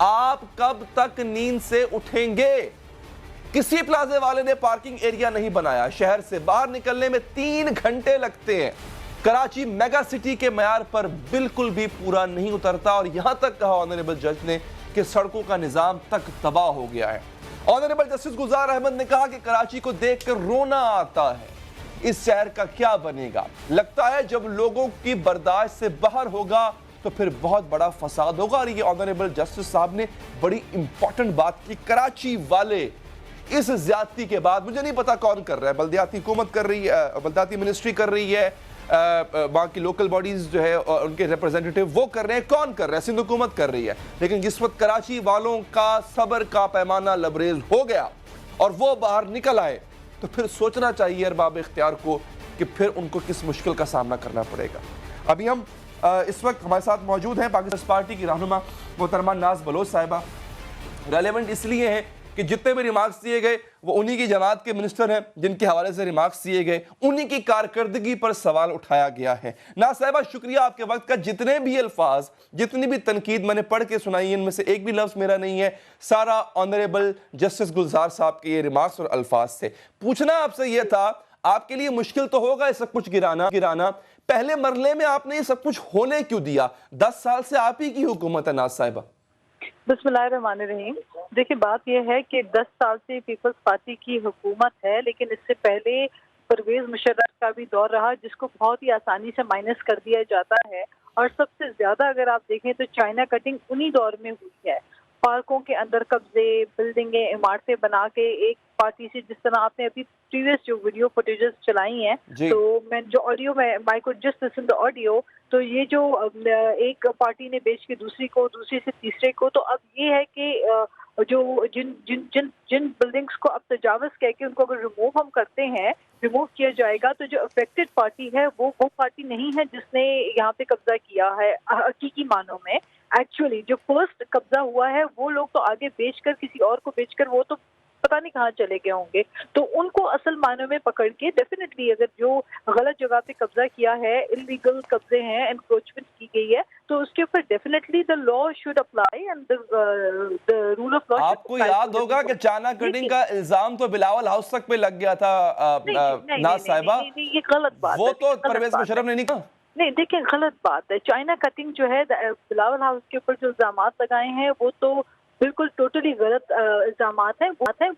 آپ کب تک نیند سے اٹھیں گے؟ کسی پلازے والے نے پارکنگ ایریا نہیں بنایا، شہر سے باہر نکلنے میں 3 گھنٹے لگتے ہیں۔ کراچی میگا سٹی کے معیار پر بالکل بھی پورا نہیں اترتا، اور یہاں تک کہا آنریبل جج نے کہ سڑکوں کا نظام تک تباہ ہو گیا ہے۔ آنریبل جسٹس گلزار احمد نے کہا کہ کراچی کو دیکھ کر رونا آتا ہے، اس شہر کا کیا بنے گا؟ لگتا ہے جب لوگوں کی برداشت سے باہر ہوگا تو پھر بہت بڑا فساد ہوگا۔ اور یہ آنریبل جسٹس صاحب نے بڑی امپورٹنٹ بات کی، کراچی والے اس زیادتی کے بعد مجھے نہیں پتا کون کر رہا ہے، بلدیاتی حکومت کر رہی ہے، بلدیاتی منسٹری کر رہی ہے، وہاں کی لوکل باڈیز جو ہے ان کے ریپرزینٹیٹیو وہ کر رہے ہیں، کون کر رہا ہے؟ سندھ حکومت کر رہی ہے۔ لیکن جس وقت کراچی والوں کا صبر کا پیمانہ لبریز ہو گیا اور وہ باہر نکل آئے تو پھر سوچنا چاہیے ارباب اختیار کو کہ پھر ان کو کس مشکل کا سامنا کرنا پڑے گا۔ ابھی ہم اس وقت ہمارے ساتھ موجود ہیں پاکستان پارٹی کی رہنما محترمہ ناز بلوچ صاحبہ۔ ریلیونٹ اس لیے ہیں کہ جتنے بھی ریمارکس دیے گئے وہ انہی کی جماعت کے منسٹر ہیں جن کے حوالے سے ریمارکس دیے گئے، انہی کی کارکردگی پر سوال اٹھایا گیا ہے۔ ناز صاحبہ شکریہ آپ کے وقت کا، جتنے بھی الفاظ، جتنی بھی تنقید میں نے پڑھ کے سنائی ان میں سے ایک بھی لفظ میرا نہیں ہے، سارا آنریبل جسٹس گلزار صاحب کے یہ ریمارکس اور الفاظ سے۔ پوچھنا آپ سے یہ تھا، آپ کے لیے مشکل تو ہوگا یہ سب کچھ گرانا، پہلے مرحلے میں آپ نے یہ سب کچھ ہونے کیوں دیا؟ 10 سال سے آپ ہی کی حکومت ہے ناز صاحبہ۔ بسم اللہ الرحمن الرحیم۔ دیکھیں بات یہ ہے کہ 10 سال سے پیپلز پارٹی کی حکومت ہے، لیکن اس سے پہلے پرویز مشرف کا بھی دور رہا جس کو بہت ہی آسانی سے مائنس کر دیا جاتا ہے، اور سب سے زیادہ اگر آپ دیکھیں تو چائنا کٹنگ انہی دور میں ہوئی ہے۔ پارکوں کے اندر قبضے، بلڈنگیں، عمارتیں بنا کے ایک پارٹی سے، جس طرح آپ نے ابھی پریویس جو ویڈیو فوٹیجز چلائی ہیں تو میں جو آڈیو میں my code just listen the audio, تو یہ جو ایک پارٹی نے بیچ کے دوسری کو، دوسری سے تیسرے کو، تو اب یہ ہے کہ جو جن بلڈنگز کو اب تجاوز کہہ کے ان کو اگر ریموو ہم کرتے ہیں، ریموو کیا جائے گا تو جو افیکٹڈ پارٹی ہے وہ پارٹی نہیں ہے جس نے یہاں پہ قبضہ کیا ہے حقیقی معنوں میں۔ ایکچولی جو فرسٹ قبضہ ہوا ہے وہ لوگ تو آگے بیچ کر، کسی اور کو بیچ کر وہ تو پتہ نہیں کہاں چلے گئے ہوں گے، تو ان کو اصل معنوں میں پکڑ کے ڈیفینیٹلی اگر جو غلط جگہ پہ قبضہ کیا ہے، انلیگل قبضے ہیں، انکروچمنٹ کی گئی ہے، تو اس کے اوپر definitely the law should apply and the rule of law. آپ کو یاد ہوگا کہ چائنا کٹنگ کا الزام تو بلاول ہاؤس تک پہ لگ گیا تھا ناز صاحبہ، یہ غلط بات ہے، وہ تو پرویز مشرف نے نہیں کہا۔ نہیں دیکھیں غلط بات ہے، چائنا کٹنگ جو ہے بلاول ہاؤس کے اوپر جو الزامات لگائے ہیں وہ تو بالکل ٹوٹلی غلط الزامات ہیں۔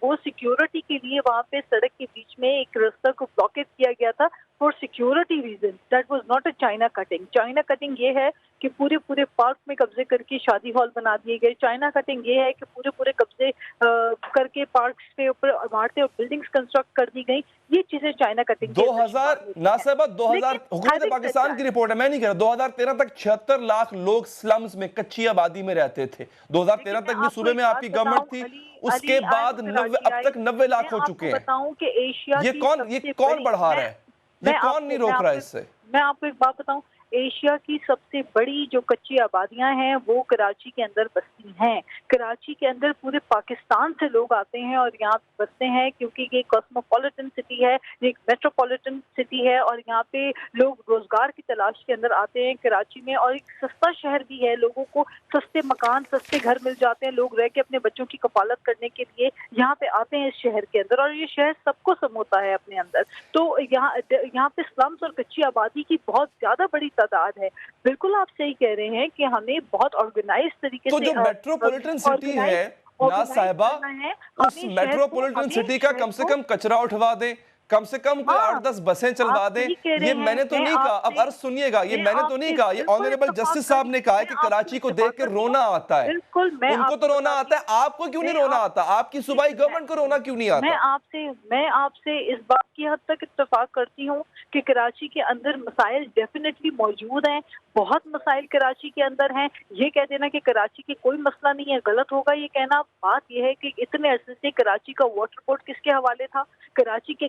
وہ سیکیورٹی کے لیے وہاں پہ سڑک کے بیچ میں ایک راستہ کو بلاکیٹ کیا گیا تھا for security reason, that was not a China cutting. China cutting یہ ہے کہ پورے پارک میں قبضے کر کے شادی ہال بنا دیے گئے۔ چائنا کٹنگ یہ ہے کہ پورے قبضے کر کے پارکس کے اوپر عمارتیں اور بلڈنگز کنسٹرکٹ کر دی گئی، یہ چیزیں چائنا کٹنگ۔ 2000 حکومت پاکستان کی رپورٹ ہے، میں نہیں کہہ رہا، 2013 تک 76 لاکھ لوگ سلمز میں، کچی آبادی میں رہتے تھے۔ 2013 تک بھی صوبے میں آپ کی گورنمنٹ تھی، اس کے بعد اب تک 90 لاکھ ہو چکے ہیں۔ بتاؤں کہ ایشیا یہ کون بڑھا رہا ہے؟ یہ کون نہیں روک رہا ہے اس سے؟ میں آپ کو ایک بات بتاؤں، ایشیا کی سب سے بڑی جو کچی آبادیاں ہیں وہ کراچی کے اندر بستی ہیں۔ کراچی کے اندر پورے پاکستان سے لوگ آتے ہیں اور یہاں بستے ہیں، کیونکہ یہ کاسموپولیٹن سٹی ہے، یہ ایک میٹروپولیٹن سٹی ہے، اور یہاں پہ لوگ روزگار کی تلاش کے اندر آتے ہیں کراچی میں، اور ایک سستا شہر بھی ہے، لوگوں کو سستے مکان، سستے گھر مل جاتے ہیں، لوگ رہ کے اپنے بچوں کی کفالت کرنے کے لیے یہاں پہ آتے ہیں اس شہر کے اندر، اور یہ شہر سب کو سموتا ہے اپنے اندر۔ تو یہاں پہ سلمز اور کچی آبادی کی بہت زیادہ بڑی تعداد ہے۔ بالکل آپ صحیح کہہ رہے ہیں کہ ہمیں بہت آرگنائز طریقے سے، تو جو میٹروپولیٹن سٹی ہے ناز صاحبہ، اس میٹروپولیٹن سٹی کا کم سے کم کچرا اٹھوا دیں، کم سے کم کوئی 8-10 بسیں چلوا دیں۔ یہ میں نے تو نہیں کہا، اب عرض سنیے گا، یہ میں نے تو نہیں کہا، یہ آنریبل جسٹس صاحب نے کہا ہے کہ کراچی کو دیکھ کے رونا آتا ہے۔ ان کو تو رونا آتا ہے، آپ کو کیوں نہیں رونا آتا؟ آپ کی صوبائی گورنمنٹ کو رونا کیوں نہیں آتا؟ میں آپ سے اس بات کی حد تک اتفاق کرتی ہوں کہ کراچی کے اندر مسائل ڈیفینیٹلی موجود ہیں، بہت مسائل کراچی کے اندر ہیں۔ یہ کہہ دینا کہ کراچی کی کوئی مسئلہ نہیں ہے غلط ہوگا یہ کہنا۔ بات یہ ہے کہ اتنے عرصے سے کراچی کا واٹر بورڈ کس کے حوالے تھا؟ کراچی کے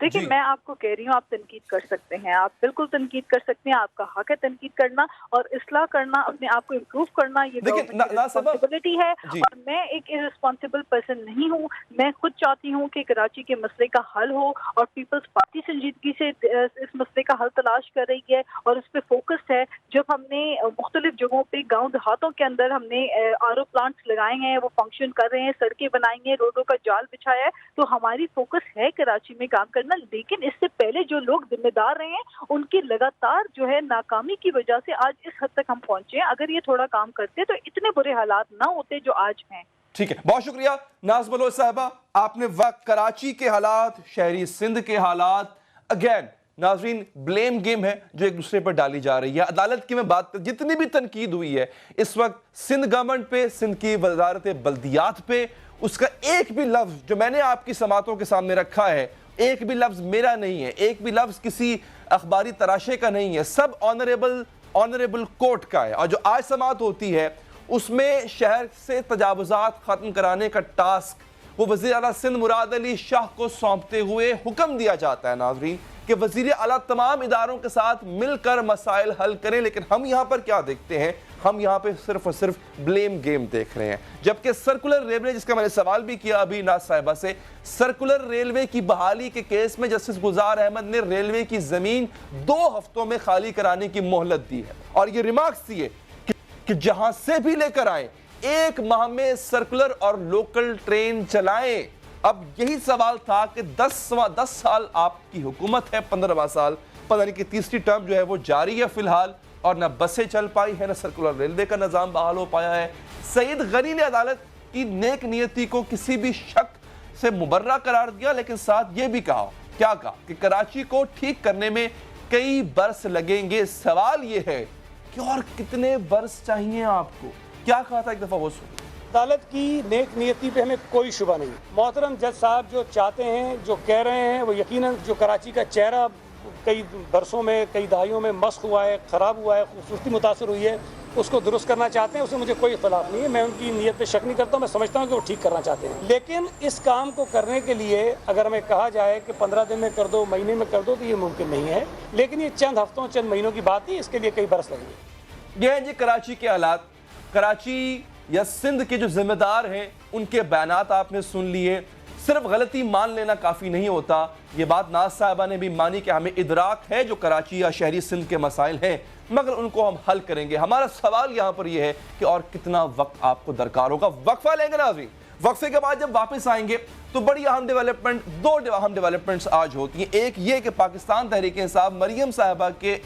دیکھیں جی۔ میں آپ کو کہہ رہی ہوں آپ تنقید کر سکتے ہیں, آپ بالکل تنقید کر سکتے ہیں, آپ کا حق ہے تنقید کرنا اور اصلاح کرنا, اپنے آپ کو امپروو کرنا, یہ دیکھیں گورنمنٹ کی ناصبہ رسپانسبلٹی ہے. جی۔ اور میں ایک irresponsible پرسن نہیں ہوں, میں خود چاہتی ہوں کہ کراچی کے مسئلے کا حل ہو اور پیپلز پارٹی سنجیدگی سے اس مسئلے کا حل تلاش کر رہی ہے اور اس پہ فوکس ہے. جب ہم نے مختلف جگہوں پہ گاؤں دیہاتوں کے اندر ہم نے RO پلانٹس لگائے ہیں, وہ فنکشن کر رہے ہیں, سڑکیں بنائی ہیں, روڈوں کا جال بچھایا ہے, تو ہماری فوکس ہے کراچی میں کام کرنا. لیکن اس سے پہلے جو لوگ ذمہ دار رہے ہیں ان کی لگاتار جو ہے ناکامی کی وجہ سے آج اس حد تک ہم پہنچے ہیں. اگر یہ تھوڑا کام کرتے تو اتنے برے حالات نہ ہوتے جو آج ہیں. ٹھیک ہے, بہت شکریہ ناز بلوچ صاحبہ, آپ نے وقت کراچی کے حالات, شہری سندھ کے حالات, اگین ناظرین بلیم گیم ہے جو ایک دوسرے پر ڈالی جا رہی ہے. عدالت کی میں بات کر, جتنی بھی تنقید ہوئی ہے اس وقت سندھ گورنمنٹ پہ, سندھ کی وزارت بلدیات پہ, اس کا ایک بھی لفظ جو میں نے آپ کی سماعتوں کے سامنے رکھا ہے, ایک بھی لفظ میرا نہیں ہے, ایک بھی لفظ کسی اخباری تراشے کا نہیں ہے, سب آنریبل کورٹ کا ہے. اور جو آج سماعت ہوتی ہے اس میں شہر سے تجاوزات ختم کرانے کا ٹاسک وہ وزیر اعلیٰ سندھ مراد علی شاہ کو سونپتے ہوئے حکم دیا جاتا ہے ناظرین کہ وزیر اعلیٰ تمام اداروں کے ساتھ مل کر مسائل حل کریں. لیکن ہم یہاں پر کیا دیکھتے ہیں, ہم یہاں پہ صرف اور صرف بلیم گیم دیکھ رہے ہیں. جبکہ سرکولر ریلوے, جس کا میں نے سوال بھی کیا ابھی ناز صاحبہ سے, سرکولر ریلوے کی بحالی کے کیس میں جسٹس گلزار احمد نے ریلوے کی زمین 2 ہفتوں میں خالی کرانے کی مہلت دی ہے اور یہ ریمارکس دیے کہ جہاں سے بھی لے کر آئیں 1 ماہ میں سرکولر اور لوکل ٹرین چلائیں. اب یہی سوال تھا کہ 10 سال آپ کی حکومت ہے, 15واں سال, پتہ نہیں کہ تیسری ٹرم جو ہے وہ جاری ہے فی الحال, اور نہ بسیں چل پائی ہیں, نہ سرکولر ریلوے کا نظام بحال ہو پایا ہے. سعید غنی نے عدالت کی نیک نیتی کو کسی بھی شک سے مبرہ قرار دیا, لیکن ساتھ یہ بھی کہا, کیا کہا کہ کراچی کو ٹھیک کرنے میں کئی برس لگیں گے. سوال یہ ہے کہ اور کتنے برس چاہیے آپ کو. کیا کہا تھا ایک دفعہ وہ سن. عدالت کی نیک نیتی پہ ہمیں کوئی شبہ نہیں. محترم جج صاحب جو چاہتے ہیں, جو کہہ رہے ہیں, وہ یقیناً جو کراچی کا چہرہ کئی برسوں میں, کئی دہائیوں میں مسخ ہوا ہے, خراب ہوا ہے, خوبصورتی متاثر ہوئی ہے, اس کو درست کرنا چاہتے ہیں. اس میں مجھے کوئی اختلاف نہیں ہے, میں ان کی نیت پہ شک نہیں کرتا ہوں, میں سمجھتا ہوں کہ وہ ٹھیک کرنا چاہتے ہیں. لیکن اس کام کو کرنے کے لیے اگر ہمیں کہا جائے کہ 15 دن میں کر دو, مہینے میں کر دو, تو یہ ممکن نہیں ہے. لیکن یہ چند ہفتوں, چند مہینوں کی بات ہے, اس کے لیے کئی برس لگیں گے. یہ ہیں جی کراچی کے حالات. کراچی یا سندھ کے جو ذمہ دار ہیں ان کے بیانات آپ نے سن لیے. صرف غلطی مان لینا کافی نہیں ہوتا, یہ بات ناز صاحبہ نے بھی مانی کہ ہمیں ادراک ہے جو کراچی یا شہری سندھ کے مسائل ہیں, مگر ان کو ہم حل کریں گے. ہمارا سوال یہاں پر یہ ہے کہ اور کتنا وقت آپ کو درکار ہوگا. وقفہ لیں گے ناظرین, وقفے کے بعد جب واپس آئیں گے تو بڑی اہم ڈیولپمنٹ, 2 اہم ڈیولپمنٹس آج ہوتی ہیں. ایک یہ کہ پاکستان تحریک انصاف مریم صاحبہ کے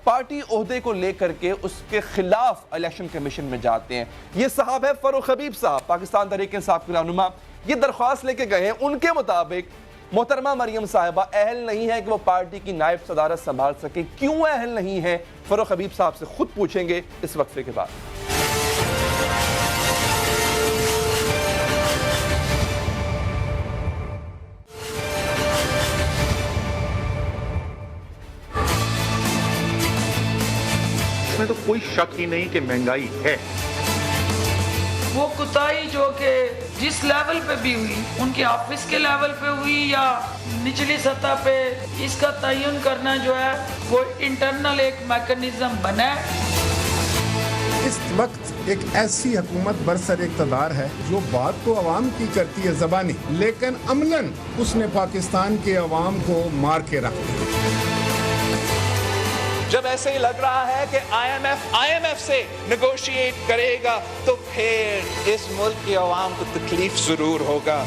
پارٹی عہدے کو لے کر کے اس کے خلاف الیکشن کمیشن میں جاتے ہیں. یہ صاحب ہے فاروق حبیب صاحب, پاکستان تحریک انصاف کے رہنما. یہ درخواست لے کے گئے ہیں, ان کے مطابق محترمہ مریم صاحبہ اہل نہیں ہے کہ وہ پارٹی کی نائب صدارت سنبھال سکے. کیوں اہل نہیں ہے, فاروق حبیب صاحب سے خود پوچھیں گے اس وقفے کے بعد. اس میں تو کوئی شک ہی نہیں کہ مہنگائی ہے. وہ کوتاہی جو کہ جس لیول پہ بھی ہوئی, ان کے آفس کے لیول پہ ہوئی یا نچلی سطح پہ, اس کا تعین کرنا جو ہے وہ انٹرنل ایک میکنزم بنا ہے. اس وقت ایک ایسی حکومت برسر اقتدار ہے جو بات تو عوام کی کرتی ہے زبانی, لیکن عملاً اس نے پاکستان کے عوام کو مار کے رکھ دیا. جب ایسے ہی لگ رہا ہے کہ آئی ایم ایف سے نیگوشیٹ کرے گا تو پھر اس ملک کی عوام کو تکلیف ضرور ہوگا.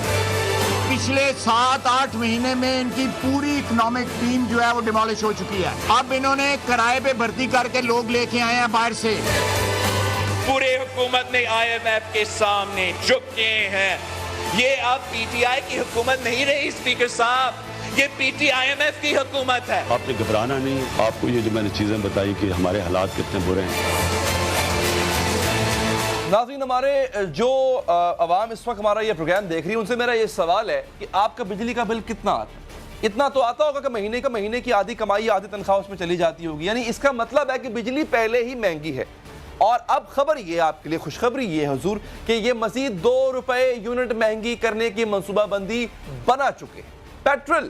پچھلے 7-8 مہینے میں ان کی پوری اکنامک ٹیم جو ہے وہ ڈیمالش ہو چکی ہے. اب انہوں نے کرائے پہ بھرتی کر کے لوگ لے کے آئے ہیں باہر سے. پورے حکومت نے آئی ایم ایف کے سامنے جھک گئے ہیں. یہ اب پی ٹی آئی کی حکومت نہیں رہی اسپیکر صاحب, یہ P T I M F کی حکومت ہے. آپ نے گھبرانا نہیں. آپ کو یہ جو میں نے چیزیں بتائی کہ ہمارے حالات کتنے برے ہیں. ناظرین, ہمارے جو عوام اس وقت ہمارا یہ پروگرام دیکھ رہی ہے, ان سے میرا یہ سوال ہے کہ آپ کا بجلی کا بل کتنا آتا ہے؟ اتنا تو آتا ہوگا کہ مہینے کی آدھی کمائی, آدھی تنخواہ اس میں چلی جاتی ہوگی. یعنی اس کا مطلب ہے کہ بجلی پہلے ہی مہنگی ہے. اور اب خبر یہ آپ کے لیے, خوشخبری یہ ہے حضور, کہ یہ مزید 2 روپے یونٹ مہنگی کرنے کی منصوبہ بندی بنا چکے ہیں. پیٹرول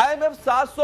IMF 700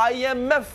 IMF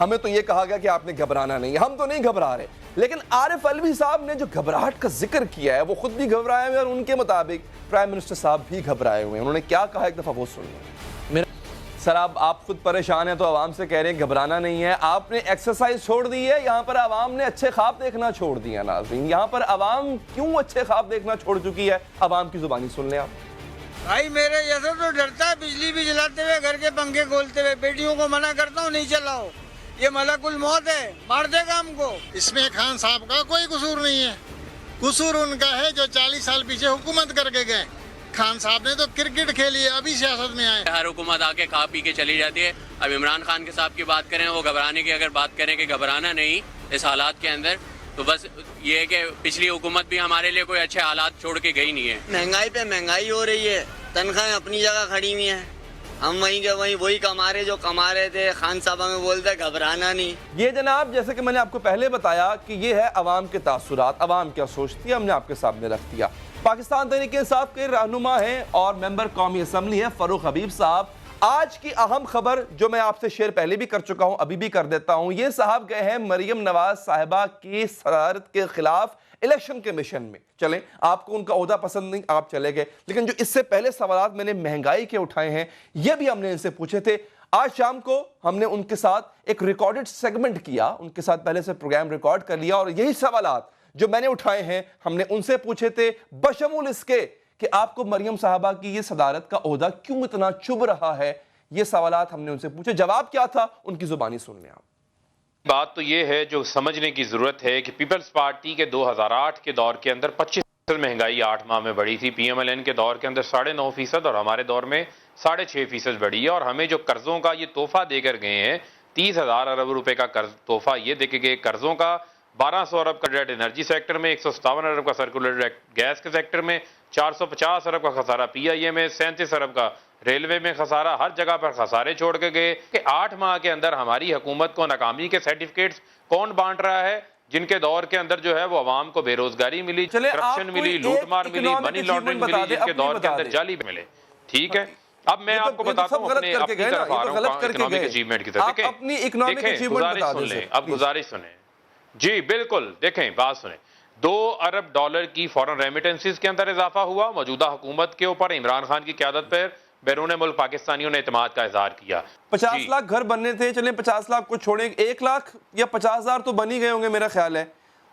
ہمیں تو یہ کہا گیا کہ آپ نے گھبرانا نہیں ہے، ہم تو نہیں گھبرا رہے، لیکن عارف علوی صاحب نے جو گھبراہٹ کا ذکر کیا ہے وہ خود بھی گھبرائے ہوئے ہیں اور ان کے مطابق پرائم منسٹر صاحب بھی گھبرائے ہوئے ہیں. انہوں نے کیا کہا ایک دفعہ وہ سنیے. سر آپ خود پریشان ہیں تو عوام سے کہہ رہے ہیں گھبرانا نہیں ہے. آپ نے ایکسرسائز چھوڑ دی ہے، یہاں پر عوام نے اچھے خواب دیکھنا چھوڑ دیا. ناظرین یہاں پر عوام کیوں اچھے خواب دیکھنا چھوڑ چکی ہے، عوام کی زبانی سن لیں آپ. بھائی میرے جیسا تو ڈرتا ہے بجلی بھی جلاتے ہوئے، گھر کے پنکھے کھولتے ہوئے. بیٹیوں کو منع کرتا ہوں نہیں چلاؤ، یہ ملک الموت ہے، مار دے گا ہم کو. اس میں خان صاحب کا کوئی قصور نہیں ہے، قصور ان کا ہے جو 40 سال پیچھے حکومت کر کے گئے. خان صاحب نے تو کرکٹ کھیلی ہے، ابھی سیاست میں آئے. ہر حکومت آ کے کھا پی کے چلی جاتی ہے. اب عمران خان کے صاحب کی بات کریں، وہ گھبرانے کی اگر بات کریں کہ گھبرانا نہیں اس حالات کے اندر، تو بس یہ ہے کہ پچھلی حکومت بھی ہمارے لیے کوئی اچھے حالات چھوڑ کے گئی نہیں ہے. مہنگائی پہ مہنگائی ہو رہی ہے، تنخواہیں اپنی جگہ کھڑی ہوئی ہیں، ہم وہیں کے وہیں وہی کما رہے جو کما رہے تھے. خان صاحب ہمیں بولتے گھبرانا نہیں. یہ جناب جیسے کہ میں نے آپ کو پہلے بتایا کہ یہ ہے عوام کے تاثرات، عوام کیا سوچتی ہے، ہم نے آپ کے سامنے رکھ دیا. پاکستان تحریک انصاف کے رہنما ہیں اور ممبر قومی اسمبلی ہیں فاروق حبیب صاحب. آج کی اہم خبر جو میں آپ سے شیئر پہلے بھی کر چکا ہوں، ابھی بھی کر دیتا ہوں. یہ صاحب گئے ہیں مریم نواز صاحبہ کی صدارت کے خلاف الیکشن کے مشن میں. چلیں آپ کو ان کا عہدہ پسند نہیں، آپ چلے گئے، لیکن جو اس سے پہلے سوالات میں نے مہنگائی کے اٹھائے ہیں یہ بھی ہم نے ان سے پوچھے تھے. آج شام کو ہم نے ان کے ساتھ ایک ریکارڈڈ سیگمنٹ کیا، ان کے ساتھ پہلے سے پروگرام ریکارڈ کر لیا، اور یہی سوالات جو میں نے اٹھائے ہیں ہم نے ان سے پوچھے تھے، بشمول اس کے کہ آپ کو مریم صاحبہ کی یہ صدارت کا عہدہ کیوں اتنا چبھ رہا ہے. یہ سوالات ہم نے ان سے پوچھے، جواب کیا تھا ان کی زبانی سن لیں آپ. بات تو یہ ہے جو سمجھنے کی ضرورت ہے کہ پیپلز پارٹی کے 2008 کے دور کے اندر 25% مہنگائی 8 ماہ میں بڑھی تھی. پی ایم ایل این کے دور کے اندر 9.5% اور ہمارے دور میں 6.5% بڑھی ہے. اور ہمیں جو قرضوں کا یہ تحفہ دے کر گئے ہیں، 30,000 ارب روپے کا قرض تحفہ یہ دے کے گئے قرضوں کا، 1200 ارب کا ڈیٹ انرجی سیکٹر میں، 157 ارب کا سرکولر گیس کے سیکٹر میں، 450 ارب کا خسارہ پی آئی اے میں، 37 ارب کا ریلوے میں خسارہ. ہر جگہ پر خسارے چھوڑ کے گئے کہ 8 ماہ کے اندر ہماری حکومت کو ناکامی کے سرٹیفکیٹس کون بانٹ رہا ہے، جن کے دور کے اندر جو ہے وہ عوام کو بے روزگاری ملی، کرپشن ملی، لوٹ مار ملی، منی لانڈرنگ ملی، جن کے دور کے اندر جعلی ملے. ٹھیک ہے، اب میں آپ کو بتاتا ہوں اپنی طرف آ رہا ہوں اکنامک اچیومنٹ کی طرف. دیکھیں گزارش سن لیں، اب گزارش سنیں. جی بالکل، دیکھیں بات سنیں. 2 ارب ڈالر کی فورن ریمیٹنسز کے اندر اضافہ ہوا. موجودہ حکومت کے اوپر عمران خان کی قیادت پر بیرون ملک پاکستانیوں نے اعتماد کا اظہار کیا. 50 لاکھ گھر بننے تھے، چلیں 50 لاکھ کو چھوڑیں، 1 لاکھ یا 50,000 تو بن ہی گئے ہوں گے میرا خیال ہے.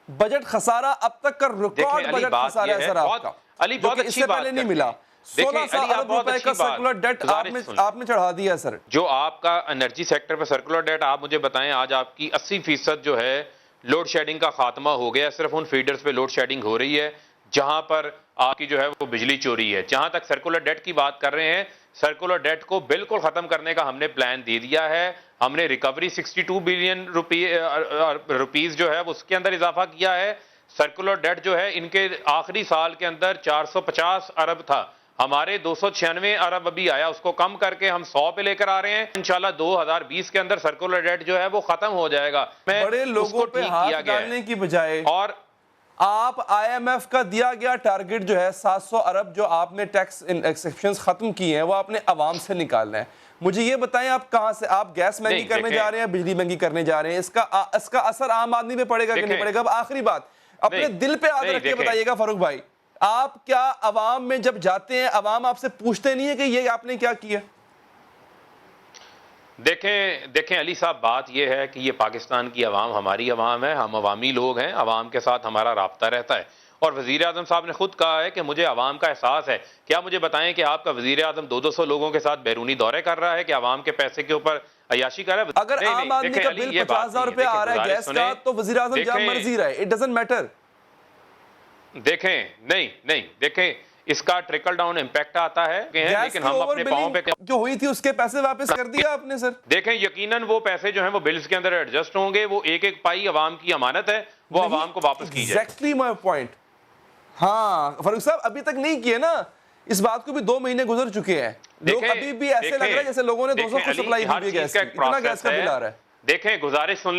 بجٹ خسارہ اب تک کا ریکارڈ بجٹ خسارہ ہے سر آپ کا، علی بہت اچھی بات نہیں ملا. 16 ارب روپے کا سرکولر ڈیٹ آپ نے چڑھا دیا ہے سر. جو آپ کا انرجی سیکٹر پہ سرکولر ڈیٹ، آپ مجھے بتائیں آج آپ کی 80% جو ہے لوڈ شیڈنگ کا خاتمہ ہو گیا. صرف ان فیڈرز پہ لوڈ شیڈنگ ہو رہی ہے جہاں پر آپ کی جو ہے وہ بجلی چوری ہے. جہاں تک سرکولر ڈیٹ کی بات کر رہے ہیں، سرکولر ڈیٹ کو بالکل ختم کرنے کا ہم نے پلان دے دیا ہے. ہم نے ریکوری 62 بلین روپیز جو ہے اس کے اندر اضافہ کیا ہے. سرکولر ڈیٹ جو ہے ان کے آخری سال کے اندر 450 ارب تھا، ہمارے 296 ارب ابھی آیا، اس کو کم کر کے ہم 100 پہ لے کر آ رہے ہیں. انشاءاللہ 2020 کے اندر سرکولر ڈیٹ جو ہے وہ ختم ہو جائے گا. بڑے لوگوں پہ ہاتھ ڈالنے کی بجائے اور آپ آئی ایم ایف کا دیا گیا ٹارگٹ جو ہے 700 ارب جو آپ نے ٹیکس ایکسیپشنز ختم کی ہیں وہ آپ نے عوام سے نکالنا ہے. مجھے یہ بتائیں آپ کہاں سے، آپ گیس مہنگی کرنے جا رہے ہیں، بجلی مہنگی کرنے جا رہے ہیں، اس کا اثر عام آدمی پہ پڑے گا کہ نہیں پڑے گا؟ اب آخری بات اپنے دل پہ ہاتھ رکھ کے بتائیے گا فاروق بھائی، آپ کیا عوام میں جب جاتے ہیں عوام آپ سے پوچھتے نہیں ہے کہ یہ آپ نے کیا کیا؟ دیکھیں علی صاحب، بات یہ ہے کہ یہ پاکستان کی عوام ہماری عوام ہے، ہم عوامی لوگ ہیں، عوام کے ساتھ ہمارا رابطہ رہتا ہے. اور وزیر اعظم صاحب نے خود کہا ہے کہ مجھے عوام کا احساس ہے. کیا مجھے بتائیں کہ آپ کا وزیر اعظم 200 لوگوں کے ساتھ بیرونی دورے کر رہا ہے کہ عوام کے پیسے کے اوپر عیاشی کر رہا ہے؟ اگر عام آدمی کا بل 50,000 روپے آ رہا ہے گیس کا تو وزیر اعظم جہاں مرضی رہے، اٹ ڈزنٹ میٹر. دیکھیں اس کا ٹریکل ڈاؤن امپیکٹ آتا ہے، لیکن ہم اپنے پاؤں پہ جو ہوئی تھی اس کے پیسے واپس کر دیا آپ نے سر. دیکھیں یقیناً وہ پیسے جو ہیں وہ بلز کے اندر ایڈجسٹ ہوں گے، وہ ایک ایک پائی عوام کی امانت ہے، وہ عوام کو واپس کی جائے. Exactly my point. ہاں فاروق صاحب ابھی تک نہیں کیے نا، اس بات کو بھی 2 مہینے گزر چکے ہیں، لوگ ابھی بھی ایسے لگ رہا ہے جیسے لوگوں نے 200 کو سپلائی دی ہوئی گیس کی، اتنا گیس کا بل آ رہا ہے. دیکھیں گزارش سن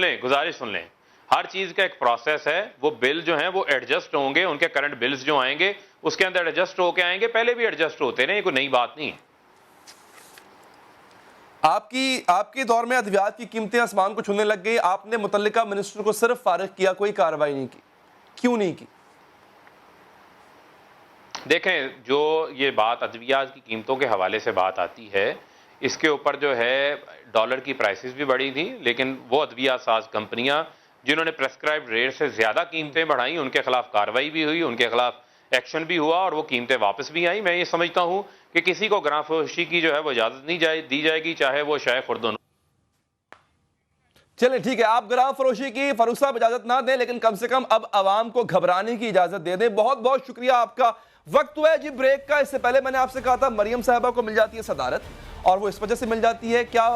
لیں، ہر چیز کا ایک پروسیس ہے. وہ بل جو ہیں وہ ایڈجسٹ ہوں گے، ان کے کرنٹ بلز جو آئیں گے اس کے اندر ایڈجسٹ ہو کے آئیں گے. پہلے بھی ایڈجسٹ ہوتے ہیں، یہ کوئی نئی بات نہیں ہے. آپ کی دور میں ادویات کی قیمتیں آسمان کو چھونے لگ گئی، آپ نے متعلقہ منسٹر کو صرف فارغ کیا، کوئی کارروائی نہیں کی، کیوں نہیں کی؟ دیکھیں، جو یہ بات ادویات کی قیمتوں کے حوالے سے بات آتی ہے، اس کے اوپر جو ہے ڈالر کی پرائسز بھی بڑھی تھی، لیکن وہ ادویات ساز کمپنیاں جنہوں نے پریسکرائبڈ ریٹ سے زیادہ قیمتیں بڑھائیں، ان کے خلاف کارروائی بھی ہوئی، ان کے خلاف ایکشن بھی ہوا اور وہ قیمتیں واپس بھی آئیں۔ میں یہ سمجھتا ہوں کہ کسی کو گراں فروشی کی جو ہے وہ اجازت نہیں دی جائے گی، چاہے وہ شائع خردن۔ چلیں ٹھیک ہے، آپ گراں فروشی کی فاروق صاحب اجازت نہ دیں، لیکن کم سے کم اب عوام کو گھبرانے کی اجازت دے دیں۔ بہت بہت شکریہ آپ کا۔ وقت ہوا ہے جی بریک کا۔ اس سے پہلے میں نے آپ سے کہا تھا مریم صاحبہ کو مل جاتی ہے صدارت، اور وہ اس وجہ سے مل جاتی ہے کیا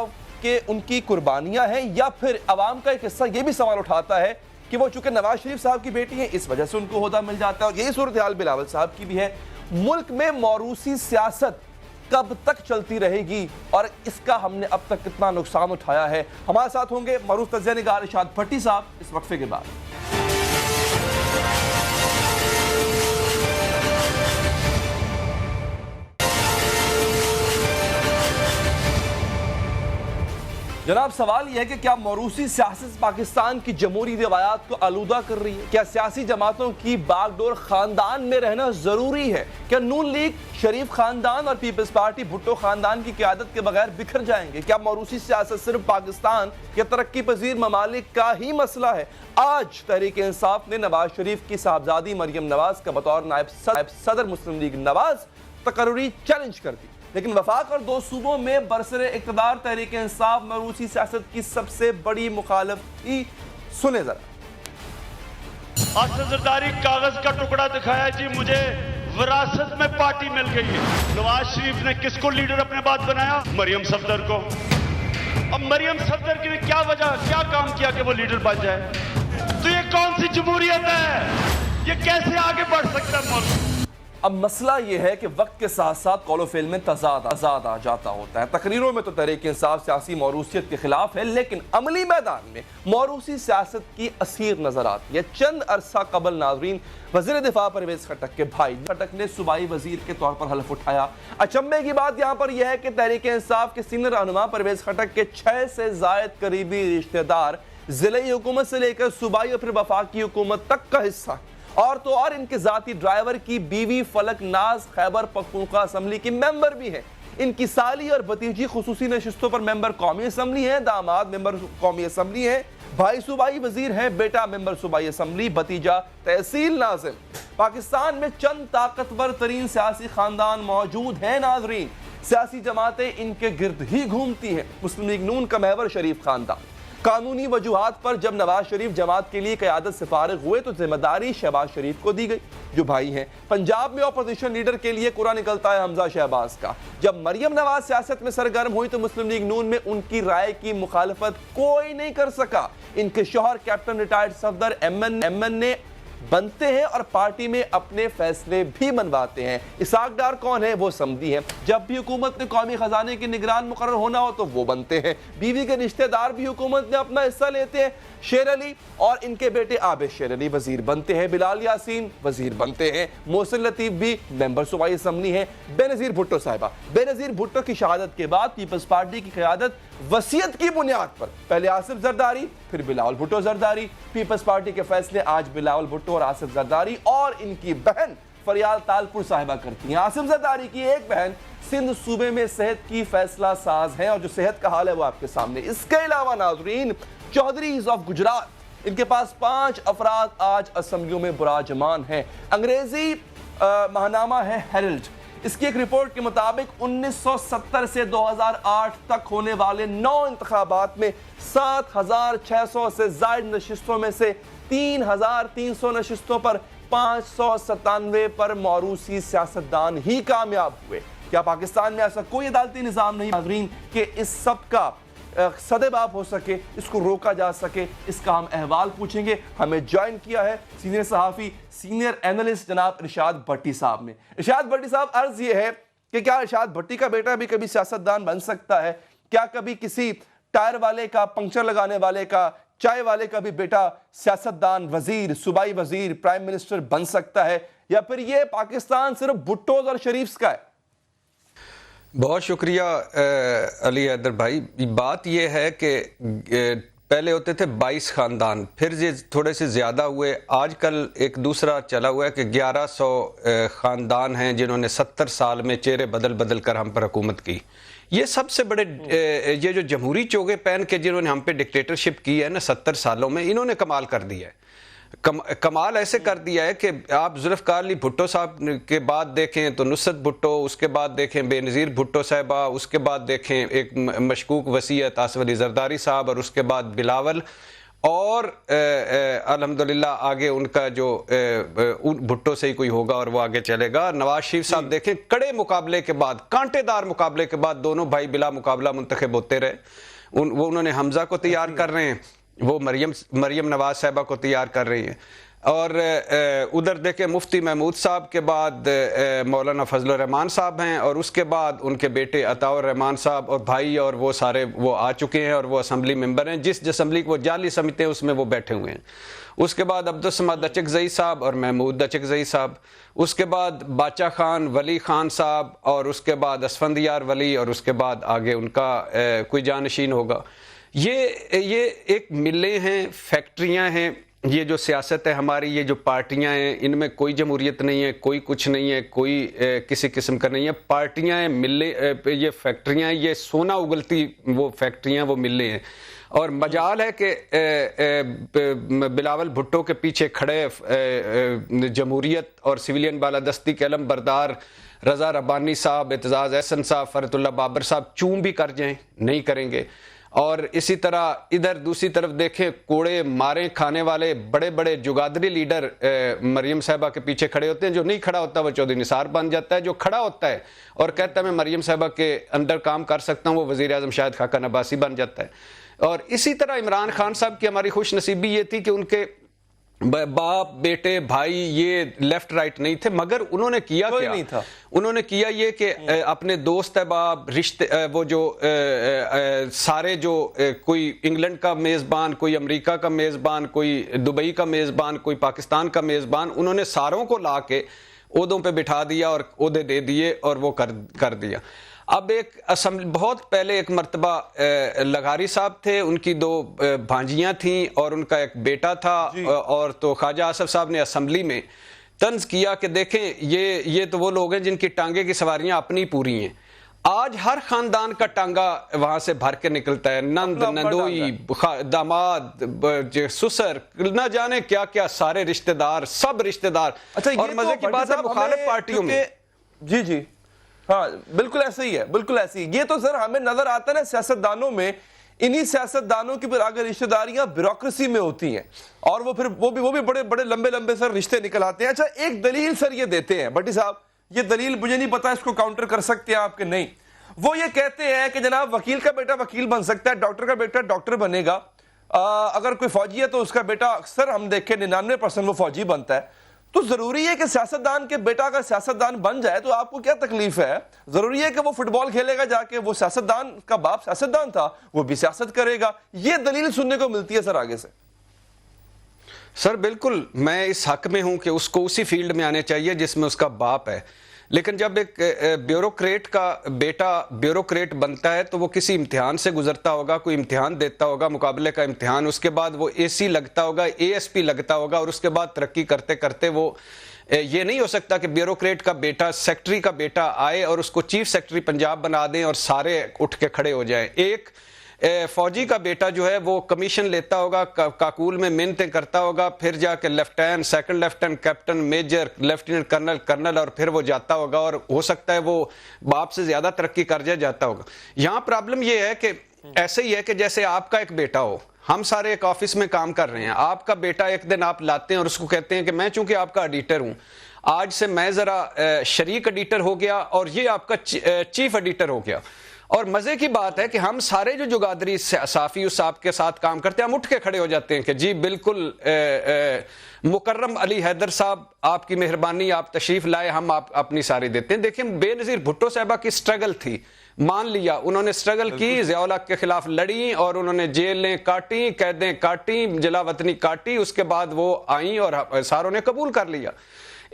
کہ ان کی قربانیاں ہیں، یا پھر عوام کا ایک حصہ یہ بھی سوال اٹھاتا ہے کہ وہ چونکہ نواز شریف صاحب کی بیٹی ہیں اس وجہ سے ان کو عہدہ مل جاتا ہے، اور یہی صورتحال بلاول صاحب کی بھی ہے۔ ملک میں موروثی سیاست کب تک چلتی رہے گی اور اس کا ہم نے اب تک کتنا نقصان اٹھایا ہے؟ ہمارے ساتھ ہوں گے معروف تجزیہ نگار ارشاد بھٹی صاحب اس وقفے کے بعد۔ جناب، سوال یہ ہے کہ کیا موروثی سیاست پاکستان کی جمہوری روایات کو آلودہ کر رہی ہے؟ کیا سیاسی جماعتوں کی باغ ڈور خاندان میں رہنا ضروری ہے؟ کیا نون لیگ شریف خاندان اور پیپلز پارٹی بھٹو خاندان کی قیادت کے بغیر بکھر جائیں گے؟ کیا موروثی سیاست صرف پاکستان یا ترقی پذیر ممالک کا ہی مسئلہ ہے؟ آج تحریک انصاف نے نواز شریف کی صاحبزادی مریم نواز کا بطور نائب صدر مسلم لیگ نواز تقرری چیلنج کر دی، لیکن وفاق اور دو صوبوں میں برسر اقتدار تحریک انصاف موروثی سیاست کی سب سے بڑی مخالف تھی۔ سنیں ذرا۔ اسد زرداری کاغذ کا ٹکڑا دکھایا جی مجھے وراثت میں پارٹی مل گئی ہے۔ نواز شریف نے کس کو لیڈر اپنے بعد بنایا؟ مریم صفدر کو۔ اب مریم صفدر کی کیا وجہ، کیا کام کیا کہ وہ لیڈر بن جائے؟ تو یہ کون سی جمہوریت ہے؟ یہ کیسے آگے بڑھ سکتا ہے ملک؟ اب مسئلہ یہ ہے کہ وقت کے ساتھ ساتھ قول و فعل میں تضاد آ جاتا ہوتا ہے۔ تقریروں میں تو تحریک انصاف سیاسی موروثیت کے خلاف ہے، لیکن عملی میدان میں موروثی سیاست کی اسیر نظر آتی ہے۔ چند عرصہ قبل ناظرین، وزیر دفاع پرویز خٹک کے بھائی خٹک نے صوبائی وزیر کے طور پر حلف اٹھایا۔ اچنبے کی بات یہاں پر یہ ہے کہ تحریک انصاف کے سینئر رہنما پرویز خٹک کے 6 سے زائد قریبی رشتہ دار ضلعی حکومت سے لے کر صوبائی اور پھر وفاقی حکومت تک کا حصہ، اور تو اور ان کے ذاتی ڈرائیور کی بیوی فلک ناز خیبر پختونخوا اسمبلی کی ممبر بھی ہیں۔ ان کی سالی اور بھتیجی خصوصی نشستوں پر ممبر قومی اسمبلی ہیں، داماد ممبر قومی اسمبلی ہیں، بھائی صوبائی وزیر ہیں، بیٹا ممبر صوبائی اسمبلی، بھتیجا تحصیل ناظم۔ پاکستان میں چند طاقتور ترین سیاسی خاندان موجود ہیں ناظرین، سیاسی جماعتیں ان کے گرد ہی گھومتی ہیں۔ مسلم لیگ نون کا محور شریف خاندان۔ قانونی وجوہات پر جب نواز شریف جماعت کے لیے قیادت سے فارغ ہوئے تو ذمہ داری شہباز شریف کو دی گئی جو بھائی ہیں۔ پنجاب میں اپوزیشن لیڈر کے لیے قرعہ نکلتا ہے حمزہ شہباز کا۔ جب مریم نواز سیاست میں سرگرم ہوئی تو مسلم لیگ نون میں ان کی رائے کی مخالفت کوئی نہیں کر سکا۔ ان کے شوہر captain retired Safdar M N A بنتے ہیں اور پارٹی میں اپنے فیصلے بھی منواتے ہیں۔ اسحاق ڈار کون ہے؟ وہ سمدھی ہیں، جب بھی حکومت نے قومی خزانے کے نگران مقرر ہونا ہو تو وہ بنتے ہیں۔ بیوی کے رشتہ دار بھی حکومت میں اپنا حصہ لیتے ہیں۔ شیر علی اور ان کے بیٹے عابد شیر علی وزیر بنتے ہیں، بلال یاسین وزیر بنتے ہیں، محسن لطیف بھی ممبر صوبائی اسمبلی ہیں۔ بےنظیر بھٹو صاحبہ، بےنظیر بھٹو کی شہادت کے بعد پیپلز پارٹی کی قیادت وصیت کی بنیاد پر پہلے آصف زرداری پھر بلاول بھٹو زرداری۔ پیپلز پارٹی کے فیصلے آج بلاول بھٹو اور آصف زرداری اور ان کی بہن فریال تالپور صاحبہ کرتی ہیں۔ آصف زرداری کی ایک بہن سندھ صوبے میں صحت کی فیصلہ ساز ہیں، اور جو صحت کا حال ہے وہ آپ کے سامنے۔ اس کے علاوہ ناظرین، چودھریز آف گجرات، ان کے پاس 5 افراد آج اسمبلیوں میں براجمان ہیں۔ انگریزی ماہنامہ ہے ہیرلڈ، اس کی ایک رپورٹ کے مطابق 1970 سے 2008 تک ہونے والے 9 انتخابات میں 7600 سے زائد نشستوں میں سے 3300 نشستوں پر 597 پر موروثی سیاستدان ہی کامیاب ہوئے۔ کیا پاکستان میں ایسا کوئی عدالتی نظام نہیں ناظرین کہ اس سب کا سدباب ہو سکے، اس کو روکا جا سکے؟ اس کا ہم احوال پوچھیں گے۔ ہمیں جوائن کیا ہے سینئر صحافی، سینئر اینالسٹ جناب ارشاد بھٹی صاحب نے۔ ارشاد بھٹی صاحب، عرض یہ ہے کہ کیا ارشاد بھٹی کا بیٹا بھی کبھی سیاستدان بن سکتا ہے؟ کیا کبھی کسی ٹائر والے کا، پنکچر لگانے والے کا، چائے والے کا بھی بیٹا سیاستدان، وزیر، صوبائی وزیر، پرائم منسٹر بن سکتا ہے؟ یا پھر یہ پاکستان صرف بھٹوز اور شریفز کا ہے؟ بہت شکریہ علی حیدر بھائی. بات یہ ہے کہ پہلے ہوتے تھے 22 خاندان، پھر یہ تھوڑے سے زیادہ ہوئے، آج کل ایک دوسرا چلا ہوا ہے کہ 1100 خاندان ہیں جنہوں نے 70 سال میں چہرے بدل بدل کر ہم پر حکومت کی. یہ سب سے بڑے یہ جو جمہوری چوگے پہن کے جنہوں نے ہم پہ ڈکٹیٹرشپ کی ہے نا 70 سالوں میں، انہوں نے کمال کر دیا ہے. کمال ایسے کر دیا ہے کہ آپ ذوالفقار علی بھٹو صاحب کے بعد دیکھیں تو نصرت بھٹو، اس کے بعد دیکھیں بے نظیر بھٹو صاحبہ، اس کے بعد دیکھیں ایک مشکوک وصیت آصف علی زرداری صاحب، اور اس کے بعد بلاول، اور الحمدللہ آگے ان کا جو بھٹو سے ہی کوئی ہوگا اور وہ آگے چلے گا. نواز شریف صاحب دیکھیں کڑے مقابلے کے بعد، کانٹے دار مقابلے کے بعد دونوں بھائی بلا مقابلہ منتخب ہوتے رہے. انہوں نے حمزہ کو تیار کر رہے ہیں، وہ مریم نواز صاحبہ کو تیار کر رہی ہیں. اور ادھر دیکھیں مفتی محمود صاحب کے بعد مولانا فضل الرحمان صاحب ہیں، اور اس کے بعد ان کے بیٹے عطاء الرحمان صاحب اور بھائی، اور وہ سارے وہ آ چکے ہیں اور وہ اسمبلی ممبر ہیں. جس اسمبلی کو وہ جعلی سمجھتے ہیں اس میں وہ بیٹھے ہوئے ہیں. اس کے بعد عبدالصمد اچکزئی صاحب اور محمود اچکزئی صاحب، اس کے بعد باچا خان ولی خان صاحب، اور اس کے بعد اسفندیار ولی، اور اس کے بعد آگے ان کا کوئی جانشین ہوگا. یہ ایک ملیں ہیں، فیکٹریاں ہیں. یہ جو سیاست ہے ہماری، یہ جو پارٹیاں ہیں، ان میں کوئی جمہوریت نہیں ہے، کوئی کچھ نہیں ہے، کوئی کسی قسم کا نہیں ہے. پارٹیاں ہیں، ملیں، یہ فیکٹریاں ہیں، یہ سونا اگلتی وہ فیکٹریاں، وہ ملیں ہیں. اور مجال ہے کہ بلاول بھٹو کے پیچھے کھڑے جمہوریت اور سویلین بالادستی کے علم بردار رضا ربانی صاحب، اعتزاز احسن صاحب، فرت اللہ بابر صاحب چون بھی کر جائیں، نہیں کریں گے. اور اسی طرح ادھر دوسری طرف دیکھیں کوڑے مارے کھانے والے بڑے بڑے جگادری لیڈر مریم صاحبہ کے پیچھے کھڑے ہوتے ہیں. جو نہیں کھڑا ہوتا وہ چودھری نثار بن جاتا ہے، جو کھڑا ہوتا ہے اور کہتا ہے میں مریم صاحبہ کے اندر کام کر سکتا ہوں وہ وزیر اعظم شاہد خاقان عباسی بن جاتا ہے. اور اسی طرح عمران خان صاحب کی ہماری خوش نصیبی یہ تھی کہ ان کے باپ بیٹے بھائی یہ لیفٹ رائٹ نہیں تھے، مگر انہوں نے کیا کیا نہیں تھا. انہوں نے کیا یہ کہ اپنے دوست احباب رشتے، وہ جو سارے جو کوئی انگلینڈ کا میزبان، کوئی امریکہ کا میزبان، کوئی دبئی کا میزبان، کوئی پاکستان کا میزبان، انہوں نے ساروں کو لا کے عہدوں پہ بٹھا دیا اور عہدے دے دیے اور وہ کر دیا. اب ایک بہت پہلے ایک مرتبہ لغاری صاحب تھے، ان کی 2 بھانجیاں تھیں اور ان کا ایک بیٹا تھا. اور تو خواجہ آصف صاحب نے اسمبلی میں طنز کیا کہ دیکھیں یہ تو وہ لوگ ہیں جن کی ٹانگے کی سواریاں اپنی پوری ہیں. آج ہر خاندان کا ٹانگا وہاں سے بھر کے نکلتا ہے، نند نندوئی داماد سسر نہ جانے کیا کیا، سارے رشتہ دار، سب رشتہ دار. اور مزے کی بات ہے مخالف پارٹیوں میں جی ہاں بالکل ایسے ہی ہے، بالکل ایسے ہی. یہ تو سر ہمیں نظر آتا ہے نا سیاستدانوں میں، انہی سیاستدانوں کی پھر آگے رشتہ داریاں بیوروکریسی میں ہوتی ہیں، اور وہ پھر وہ بھی بڑے بڑے لمبے سر رشتے نکل آتے ہیں. اچھا ایک دلیل سر یہ دیتے ہیں بٹی صاحب، یہ دلیل مجھے نہیں پتا اس کو کاؤنٹر کر سکتے ہیں آپ کہ نہیں. وہ یہ کہتے ہیں کہ جناب وکیل کا بیٹا وکیل بن سکتا ہے، ڈاکٹر کا بیٹا ڈاکٹر بنے گا، اگر کوئی فوجی ہے تو اس کا بیٹا اکثر ہم دیکھیں 99% وہ فوجی بنتا ہے. تو ضروری ہے کہ سیاستدان کے بیٹا اگر سیاستدان بن جائے تو آپ کو کیا تکلیف ہے؟ ضروری ہے کہ وہ فٹ بال کھیلے گا جا کے، وہ سیاستدان کا باپ سیاستدان تھا وہ بھی سیاست کرے گا. یہ دلیل سننے کو ملتی ہے سر آگے سے. سر بالکل میں اس حق میں ہوں کہ اس کو اسی فیلڈ میں آنے چاہیے جس میں اس کا باپ ہے. لیکن جب ایک بیوروکریٹ کا بیٹا بیوروکریٹ بنتا ہے تو وہ کسی امتحان سے گزرتا ہوگا، کوئی امتحان دیتا ہوگا، مقابلے کا امتحان، اس کے بعد وہ اے سی لگتا ہوگا، اے ایس پی لگتا ہوگا، اور اس کے بعد ترقی کرتے کرتے وہ یہ نہیں ہو سکتا کہ بیوروکریٹ کا بیٹا سیکٹری کا بیٹا آئے اور اس کو چیف سیکٹری پنجاب بنا دیں اور سارے اٹھ کے کھڑے ہو جائیں. ایک فوجی کا بیٹا جو ہے وہ کمیشن لیتا ہوگا، کاکول میں محنتیں کرتا ہوگا، پھر جا کے lieutenant, second lieutenant, captain, major, lieutenant colonel, اور پھر وہ جاتا ہوگا اور ہو سکتا ہے وہ باپ سے زیادہ ترقی کر جاتا ہوگا. یہاں پرابلم یہ ہے کہ ایسے ہی ہے کہ جیسے آپ کا ایک بیٹا ہو، ہم سارے ایک آفس میں کام کر رہے ہیں، آپ کا بیٹا ایک دن آپ لاتے ہیں اور اس کو کہتے ہیں کہ میں چونکہ آپ کا ایڈیٹر ہوں، آج سے میں ذرا شریک ایڈیٹر ہو گیا اور یہ آپ کا چیف ایڈیٹر ہو گیا. اور مزے کی بات ہے کہ ہم سارے جو جگادری صحافی اس صاحب کے ساتھ کام کرتے ہیں، ہم اٹھ کے کھڑے ہو جاتے ہیں کہ جی بالکل مکرم علی حیدر صاحب آپ کی مہربانی، آپ تشریف لائے، ہم آپ اپنی ساری دیتے ہیں. دیکھیں بے نظیر بھٹو صاحبہ کی سٹرگل تھی، مان لیا انہوں نے سٹرگل کی، ضیاء الحق کے خلاف لڑی اور انہوں نے جیلیں کاٹی، قیدیں کاٹی، جلا وطنی کاٹی، اس کے بعد وہ آئیں اور ساروں نے قبول کر لیا.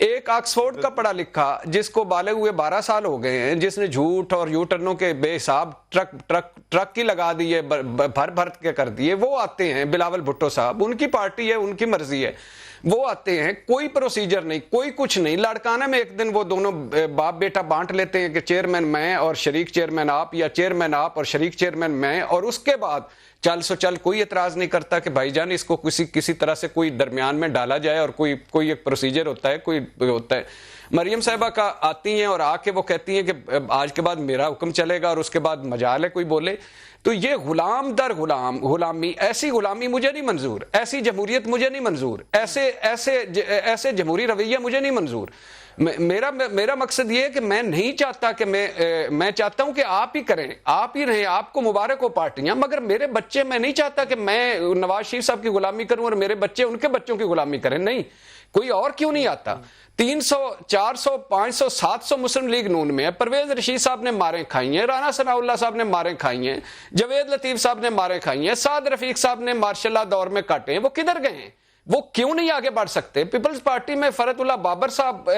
ایک آکسفورڈ کا پڑھا لکھا جس کو بالغ ہوئے 12 سال ہو گئے ہیں، جس نے جھوٹ اور یو ٹرنوں کے بے حساب ٹرک کی لگا دیے، بھر کے کر دیے، وہ آتے ہیں بلاول بھٹو صاحب، ان کی پارٹی ہے، ان کی مرضی ہے، وہ آتے ہیں، کوئی پروسیجر نہیں، کوئی کچھ نہیں، لڑکانے میں ایک دن وہ دونوں باپ بیٹا بانٹ لیتے ہیں کہ چیئرمین میں اور شریک چیئرمین آپ، یا چیئرمین آپ اور شریک چیئرمین میں، اور اس کے بعد چل سو چل کوئی اعتراض نہیں کرتا کہ بھائی جان اس کو کسی طرح سے کوئی درمیان میں ڈالا جائے، اور کوئی ایک پروسیجر ہوتا ہے، کوئی ہوتا ہے۔ مریم صاحبہ کا آتی ہیں اور آ کے وہ کہتی ہیں کہ آج کے بعد میرا حکم چلے گا، اور اس کے بعد مجال ہے کوئی بولے، تو یہ غلام در غلامی، ایسی غلامی مجھے نہیں منظور، ایسی جمہوریت مجھے نہیں منظور، ایسے جمہوری رویہ مجھے نہیں منظور۔ میرا مقصد یہ ہے کہ میں نہیں چاہتا کہ میں چاہتا ہوں کہ آپ ہی کریں، آپ ہی رہیں، آپ کو مبارک ہو پارٹیاں، مگر میرے بچے، میں نہیں چاہتا کہ میں نواز شریف صاحب کی غلامی کروں اور میرے بچے ان کے بچوں کی غلامی کریں، نہیں، کوئی اور کیوں نہیں آتا؟ 300 400 500 700 مسلم لیگ نون میں ہے، پرویز رشید صاحب نے ماریں کھائی ہیں، رانا ثناء اللہ صاحب نے ماریں کھائی ہیں، جوید لطیف صاحب نے ماریں کھائی ہیں، سعد رفیق صاحب نے مارشاء اللہ دور میں کاٹے ہیں، وہ کدھر گئے ہیں؟ وہ کیوں نہیں آگے بڑھ سکتے؟ پیپلز پارٹی میں فرت اللہ بابر صاحب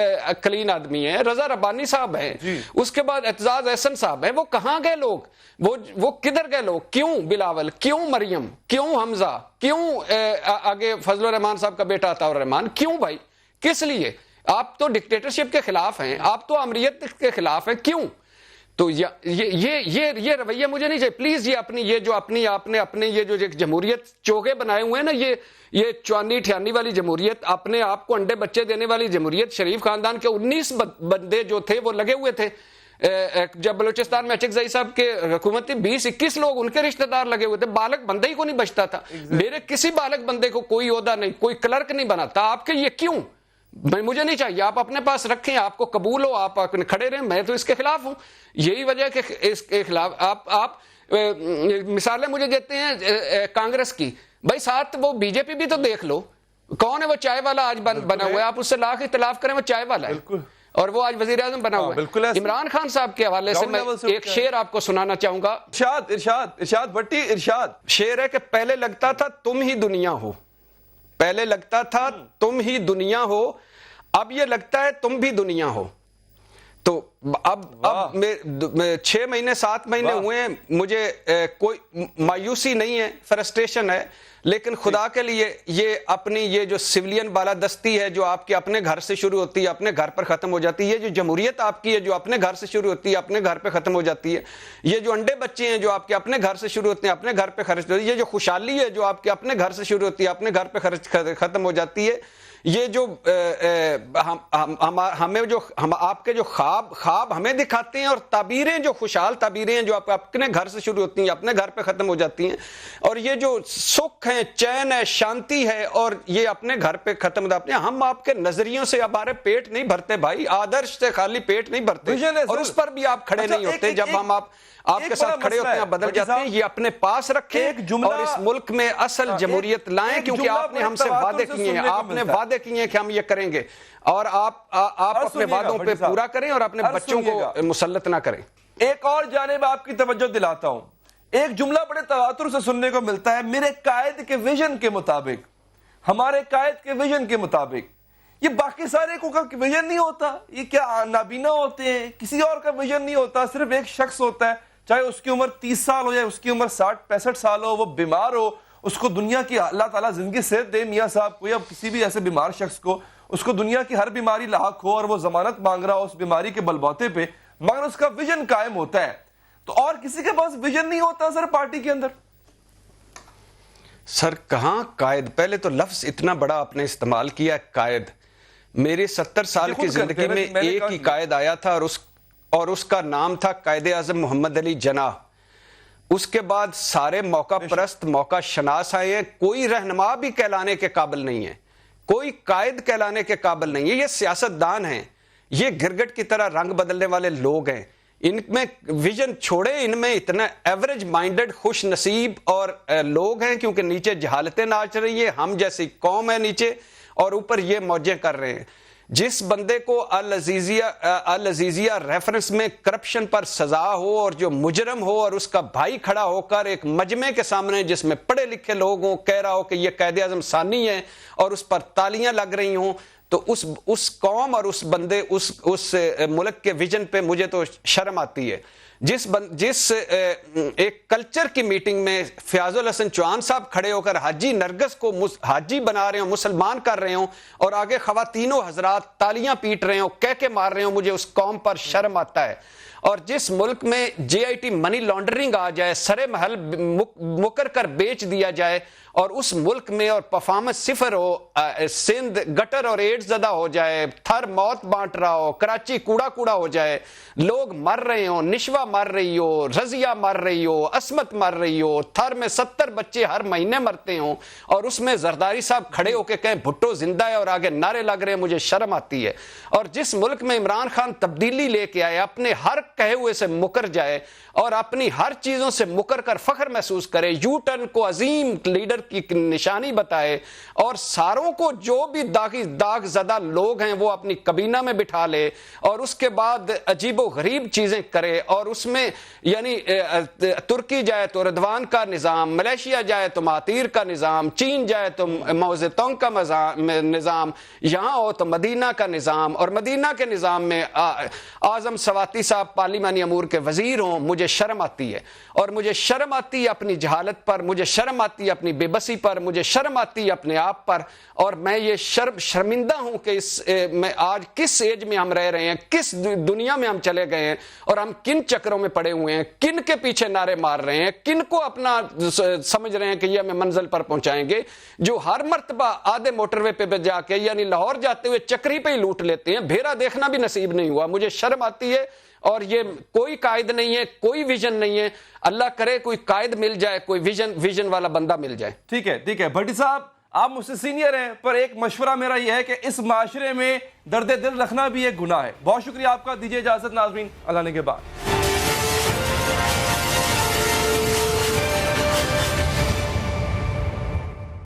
کلین آدمی ہیں، رضا ربانی صاحب ہیں، اس کے بعد اعتزاز احسن صاحب ہیں، وہ کہاں گئے لوگ؟ وہ کدھر گئے لوگ؟ کیوں بلاول، کیوں مریم، کیوں حمزہ، کیوں آگے فضل الرحمان صاحب کا بیٹا عطاء الرحمان، کیوں بھائی؟ کس لیے؟ آپ تو ڈکٹیٹرشپ کے خلاف ہیں، آپ تو امریت کے خلاف ہیں، کیوں؟ تو یہ رویہ مجھے نہیں چاہیے پلیز۔ یہ جو اپنی آپ نے اپنے یہ جو جمہوریت چوگے بنائے ہوئے ہیں نا، یہ چوانی ٹھیانی والی جمہوریت، اپنے آپ کو انڈے بچے دینے والی جمہوریت، شریف خاندان کے 19 بندے جو تھے وہ لگے ہوئے تھے، جب بلوچستان میں اچک زئی صاحب کے حکومت تھی 20-21 لوگ ان کے رشتہ دار لگے ہوئے تھے، بالغ بندے ہی کو نہیں بچتا تھا، میرے کسی بالغ بندے کو کوئی عہدہ نہیں، کوئی کلرک نہیں بنا تھا آپ کے، یہ کیوں؟ مجھے نہیں چاہیے، آپ اپنے پاس رکھیں، آپ کو قبول ہو، آپ کھڑے رہیں، میں تو اس کے خلاف ہوں، یہی وجہ کہ اس کے خلاف آپ مثالیں مجھے دیتے ہیں کانگریس کی، بھائی ساتھ وہ بی جے پی بھی تو دیکھ لو، کون ہے وہ چائے والا آج بنا ہوا ہے، آپ اس سے لاکھ اختلاف کریں، وہ چائے والا ہے اور وہ آج وزیر اعظم بنا ہوا ہے۔ عمران خان صاحب کے حوالے سے میں ایک شعر آپ کو سنانا چاہوں گا، ارشاد بھٹی، ارشاد شعر ہے کہ پہلے لگتا تھا تم ہی دنیا ہو، پہلے لگتا تھا تم ہی دنیا ہو، اب یہ لگتا ہے تم بھی دنیا ہو۔ تو اب 6 مہینے 7 مہینے ہوئے ہیں، مجھے کوئی مایوسی نہیں ہے، فرسٹریشن ہے، لیکن خدا کے لیے یہ اپنی یہ جو سویلین بالادستی ہے جو آپ کے اپنے گھر سے شروع ہوتی ہے اپنے گھر پر ختم ہو جاتی ہے، یہ جو جمہوریت آپ کی ہے جو اپنے گھر سے شروع ہوتی ہے اپنے گھر پہ ختم ہو جاتی ہے، یہ جو انڈے بچے ہیں جو آپ کے اپنے گھر سے شروع ہوتے ہیں اپنے گھر پہ خرچ ہوتی ہے، یہ جو خوشحالی ہے جو آپ کے اپنے گھر سے شروع ہوتی ہے اپنے گھر پہ ختم ہو جاتی ہے، یہ جو ہمیں جو آپ کے جو خواب ہمیں دکھاتے ہیں اور تعبیریں جو خوشحال تعبیریں ہیں جو آپ اپنے گھر سے شروع ہوتی ہیں اپنے گھر پہ ختم ہو جاتی ہیں، اور یہ جو سکھ ہے، چین ہے، شانتی ہے، اور یہ اپنے گھر پہ ختم ہو جاتے ہیں۔ ہم آپ کے نظریوں سے ہمارے پیٹ نہیں بھرتے بھائی، آدرش سے خالی پیٹ نہیں بھرتے، اور اس پر بھی آپ کھڑے نہیں ہوتے، جب ہم آپ کے ساتھ کھڑے ہوتے ہیں بدل جاتے ہیں۔ یہ اپنے پاس رکھیں اور اس ملک میں اصل جمہوریت لائیں، کیونکہ آپ نے ہم سے وعدے کیے ہیں، آپ نے وعدے کیے ہیں کہ ہم یہ کریں گے، اور آپ اپنے وعدوں پہ پورا کریں اور اپنے بچوں کو مسلط نہ کریں۔ ایک اور جانب آپ کی توجہ دلاتا ہوں، ایک جملہ بڑے تواتر سے سننے کو ملتا ہے، میرے قائد کے ویژن کے مطابق، ہمارے قائد کے ویژن کے مطابق۔ یہ باقی سارے کو کا ویژن نہیں ہوتا، یہ کیا نابینا ہوتے ہیں، کسی اور کا ویژن نہیں ہوتا، صرف ایک شخص ہوتا ہے، چاہے اس کی عمر 30 سال ہو جائے، اس کی عمر 60-65 سال ہو، وہ بیمار ہو، اس کو دنیا کی اللہ تعالیٰ زندگی صحت دے میاں صاحب کو، یا کسی بھی ایسے بیمار شخص کو، اس کو دنیا کی ہر بیماری لاحق ہو اور وہ ضمانت مانگ رہا ہو اس بیماری کے بلبوتے پہ، مگر اس کا ویژن قائم ہوتا ہے۔ تو اور کسی کے پاس ویژن نہیں ہوتا سر پارٹی کے اندر؟ سر کہاں قائد، پہلے تو لفظ اتنا بڑا آپ نے استعمال کیا قائد، میری 70 سال کی زندگی میں ایک ہی قائد آیا تھا اور اس کا نام تھا قائد اعظم محمد علی جناح۔ اس کے بعد سارے موقع پرست، موقع شناس آئے ہیں، کوئی رہنما بھی کہلانے کے قابل نہیں ہے، کوئی قائد کہلانے کے قابل نہیں ہے، یہ سیاست دان ہیں، یہ گرگٹ کی طرح رنگ بدلنے والے لوگ ہیں، ان میں ویژن چھوڑے، ان میں اتنا ایوریج مائنڈڈ خوش نصیب اور لوگ ہیں، کیونکہ نیچے جہالتیں ناچ رہی ہیں، ہم جیسی قوم ہے نیچے، اور اوپر یہ موجیں کر رہے ہیں۔ جس بندے کو العزیزیہ ریفرنس میں کرپشن پر سزا ہو اور جو مجرم ہو اور اس کا بھائی کھڑا ہو کر ایک مجمع کے سامنے جس میں پڑھے لکھے لوگ ہوں کہہ رہا ہو کہ یہ قائد اعظم ثانی ہے اور اس پر تالیاں لگ رہی ہوں، تو اس قوم اور اس بندے اس ملک کے ویژن پہ مجھے تو شرم آتی ہے. جس ایک کلچر کی میٹنگ میں فیاض الحسن چوہان صاحب کھڑے ہو کر حاجی نرگس کو حاجی بنا رہے ہوں, مسلمان کر رہے ہوں, اور آگے خواتینوں حضرات تالیاں پیٹ رہے ہوں, کہہ کے مار رہے ہوں, مجھے اس قوم پر شرم آتا ہے. اور جس ملک میں جے آئی ٹی منی لانڈرنگ آ جائے, سرے محل مکر کر بیچ دیا جائے, اور اس ملک میں اور پرفارمنس صفر ہو, سندھ گٹر اور ایڈز زدہ ہو جائے, تھر موت بانٹ رہا ہو, کراچی کوڑا کوڑا ہو جائے, لوگ مر رہے ہوں, نشوہ مر رہی ہو, رضیہ مر رہی ہو, عصمت مر رہی ہو, تھر میں 70 بچے ہر مہینے مرتے ہوں, اور اس میں زرداری صاحب کھڑے ہو کے کہیں بھٹو زندہ ہے اور آگے نعرے لگ رہے ہیں, مجھے شرم آتی ہے. اور جس ملک میں عمران خان تبدیلی لے کے آئے, اپنے ہر کہے ہوئے سے مکر جائے اور اپنی ہر چیزوں سے مکر کر فخر محسوس کرے, یو ٹرن کو عظیم لیڈر کی نشانی بتائے, اور ساروں کو جو بھی داغ زدہ لوگ ہیں وہ اپنی کابینہ میں بٹھا لے, اور اس کے بعد عجیب و غریب چیزیں کرے, اور اس میں یعنی ترکی جائے تو ردوان کا نظام, ملیشیا جائے تو مہاتیر کا نظام, چین جائے تو ماؤ زیتونگ کا نظام, یہاں ہو تو مدینہ کا نظام, اور مدینہ کے نظام میں اعظم سواتی صاحب پارلیمانی امور کے وزیر ہوں. مجھے شرم آتی ہے, اور مجھے شرم آتی ہے اپنی جہالت پر, مجھے شرم آتی ہے اپنی بے بسی پر, مجھے شرم آتی ہے اپنے آپ پر, اور میں یہ شرمندہ ہوں کہ میں آج کس ایج میں ہم رہ رہے ہیں, کس دنیا میں ہم چلے گئے ہیں, اور ہم کن چکروں میں پڑے ہوئے ہیں, کن کے پیچھے نعرے مار رہے ہیں, کن کو اپنا سمجھ رہے ہیں کہ یہ ہمیں منزل پر پہنچائیں گے, جو ہر مرتبہ آدھے موٹر وے پہ جا کے یعنی لاہور جاتے ہوئے چکری پہ ہی لوٹ لیتے ہیں. بھیرا دیکھنا بھی نصیب نہیں ہوا. مجھے شرم آتی ہے, اور یہ کوئی قائد نہیں ہے, کوئی ویژن نہیں ہے. اللہ کرے کوئی قائد مل جائے, کوئی ویژن والا بندہ مل جائے. ٹھیک ہے بھٹی صاحب, آپ مجھ سے سینئر ہیں, پر ایک مشورہ میرا یہ ہے کہ اس معاشرے میں درد دل رکھنا بھی ایک گناہ ہے. بہت شکریہ آپ کا, دیجیے اجازت ناظرین, اللہ نے کے بعد.